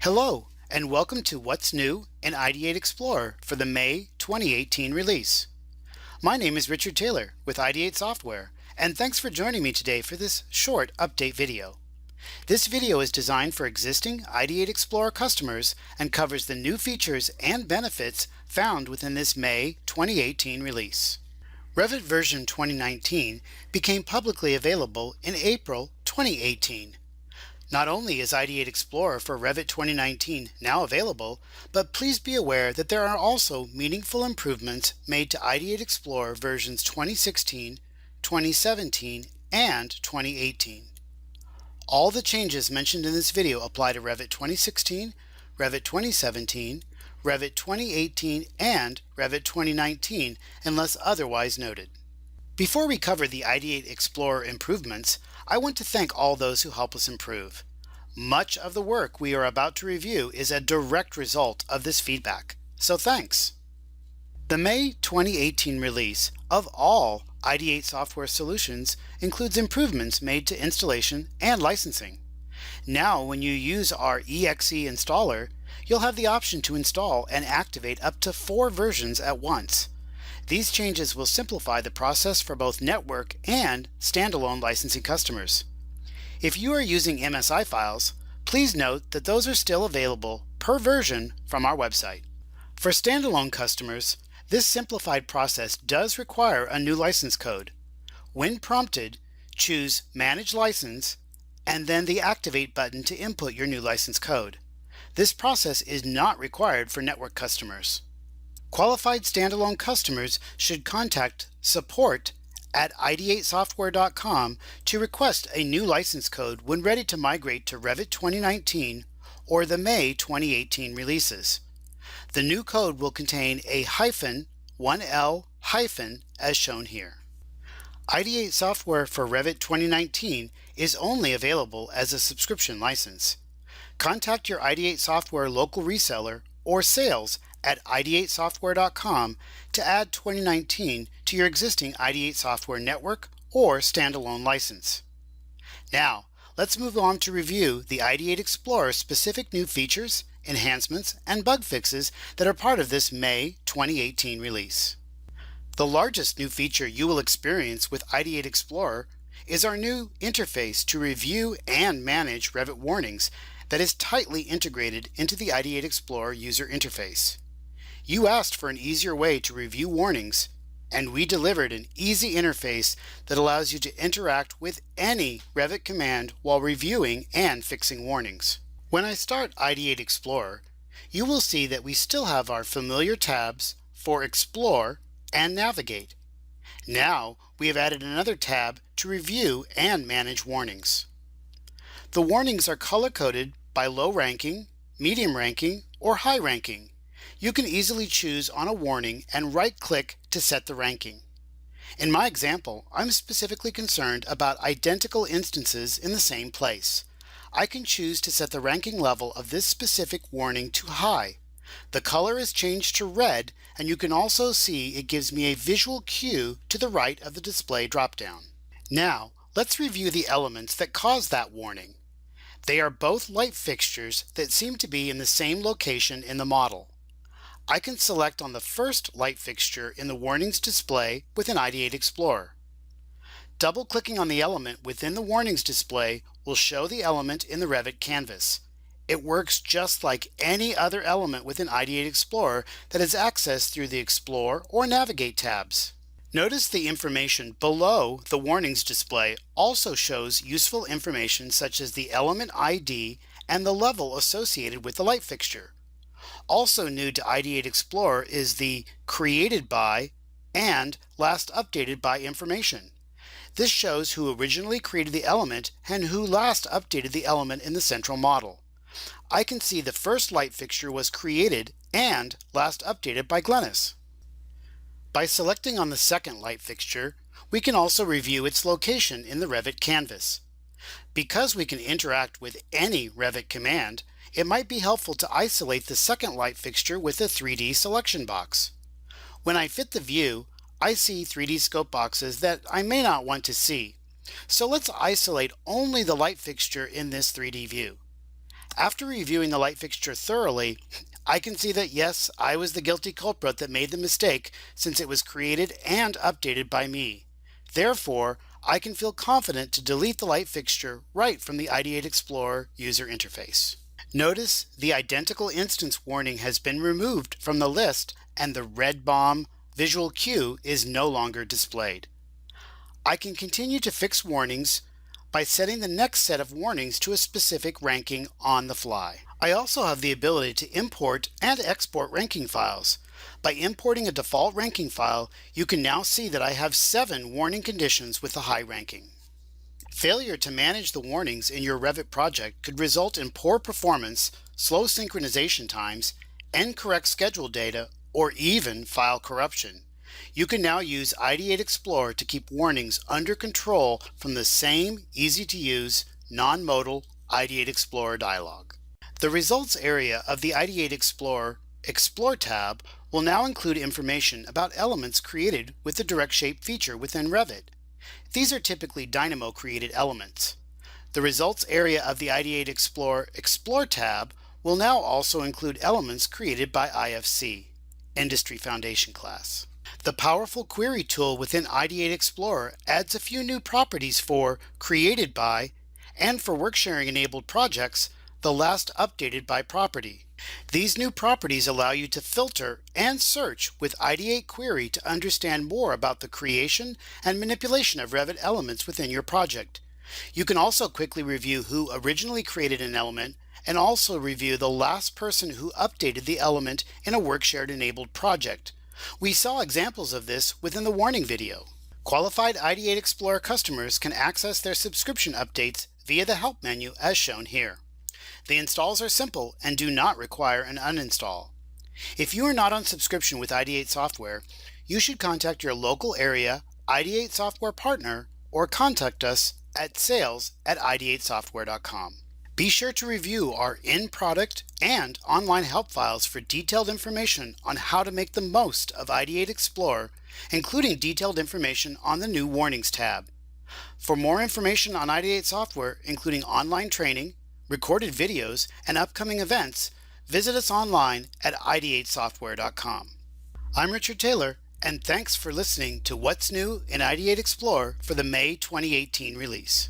Hello, and welcome to What's New in Ideate Explorer for the May 2018 release. My name is Richard Taylor with Ideate Software, and thanks for joining me today for this short update video. This video is designed for existing Ideate Explorer customers and covers the new features and benefits found within this May 2018 release. Revit version 2019 became publicly available in April 2018. Not only is Ideate Explorer for Revit 2019 now available, but please be aware that there are also meaningful improvements made to Ideate Explorer versions 2016, 2017, and 2018. All the changes mentioned in this video apply to Revit 2016, Revit 2017, Revit 2018, and Revit 2019 unless otherwise noted. Before we cover the Ideate Explorer improvements, I want to thank all those who help us improve. Much of the work we are about to review is a direct result of this feedback, so thanks. The May 2018 release of all Ideate software solutions includes improvements made to installation and licensing. Now, when you use our EXE installer, you'll have the option to install and activate up to 4 versions at once. These changes will simplify the process for both network and standalone licensing customers. If you are using MSI files, please note that those are still available per version from our website. For standalone customers, this simplified process does require a new license code. When prompted, choose Manage License and then the Activate button to input your new license code. This process is not required for network customers. Qualified standalone customers should contact support@ideatesoftware.com to request a new license code when ready to migrate to Revit 2019 or the May 2018 releases. The new code will contain a -1L- as shown here. Ideate software for Revit 2019 is only available as a subscription license. Contact your Ideate software local reseller or sales at ideatesoftware.com to add 2019 to your existing Ideate software network or standalone license. Now, let's move on to review the Ideate Explorer specific new features, enhancements, and bug fixes that are part of this May 2018 release. The largest new feature you will experience with Ideate Explorer is our new interface to review and manage Revit warnings that is tightly integrated into the Ideate Explorer user interface. You asked for an easier way to review warnings, and we delivered an easy interface that allows you to interact with any Revit command while reviewing and fixing warnings. When I start Ideate Explorer, you will see that we still have our familiar tabs for Explore and Navigate. Now we have added another tab to review and manage warnings. The warnings are color-coded by low ranking, medium ranking, or high ranking. You can easily choose on a warning and right-click to set the ranking. In my example, I'm specifically concerned about identical instances in the same place. I can choose to set the ranking level of this specific warning to high. The color is changed to red, and you can also see it gives me a visual cue to the right of the display dropdown. Now, let's review the elements that cause that warning. They are both light fixtures that seem to be in the same location in the model. I can select on the first light fixture in the warnings display within Ideate Explorer. Double-clicking on the element within the warnings display will show the element in the Revit canvas. It works just like any other element within Ideate Explorer that is accessed through the Explore or Navigate tabs. Notice the information below the warnings display also shows useful information such as the element ID and the level associated with the light fixture. Also new to Ideate Explorer is the Created By and Last Updated By information. This shows who originally created the element and who last updated the element in the central model. I can see the first light fixture was created and last updated by Glennis. By selecting on the second light fixture, we can also review its location in the Revit canvas. Because we can interact with any Revit command, it might be helpful to isolate the second light fixture with a 3D selection box. When I fit the view, I see 3D scope boxes that I may not want to see. So let's isolate only the light fixture in this 3D view. After reviewing the light fixture thoroughly, I can see that yes, I was the guilty culprit that made the mistake since it was created and updated by me. Therefore, I can feel confident to delete the light fixture right from the Ideate Explorer user interface. Notice the identical instance warning has been removed from the list and the red bomb visual cue is no longer displayed. I can continue to fix warnings by setting the next set of warnings to a specific ranking on the fly. I also have the ability to import and export ranking files. By importing a default ranking file, you can now see that I have 7 warning conditions with a high ranking. Failure to manage the warnings in your Revit project could result in poor performance, slow synchronization times, incorrect schedule data, or even file corruption. You can now use Ideate Explorer to keep warnings under control from the same easy-to-use, non-modal Ideate Explorer dialog. The results area of the Ideate Explorer Explore tab will now include information about elements created with the Direct Shape feature within Revit. These are typically Dynamo-created elements. The results area of the Ideate Explorer Explore tab will now also include elements created by IFC, Industry Foundation class. The powerful query tool within Ideate Explorer adds a few new properties for Created By and for work-sharing enabled projects, the last updated by property. These new properties allow you to filter and search with Ideate Query to understand more about the creation and manipulation of Revit elements within your project. You can also quickly review who originally created an element and also review the last person who updated the element in a work-shared enabled project. We saw examples of this within the warning video. Qualified Ideate Explorer customers can access their subscription updates via the Help menu as shown here. The installs are simple and do not require an uninstall. If you are not on subscription with Ideate software, you should contact your local area Ideate software partner or contact us at sales@ideatesoftware.com. Be sure to review our in-product and online help files for detailed information on how to make the most of Ideate Explorer, including detailed information on the new Warnings tab. For more information on Ideate software, including online training, recorded videos, and upcoming events, visit us online at ideatesoftware.com. I'm Richard Taylor, and thanks for listening to What's New in Ideate Explorer for the May 2018 release.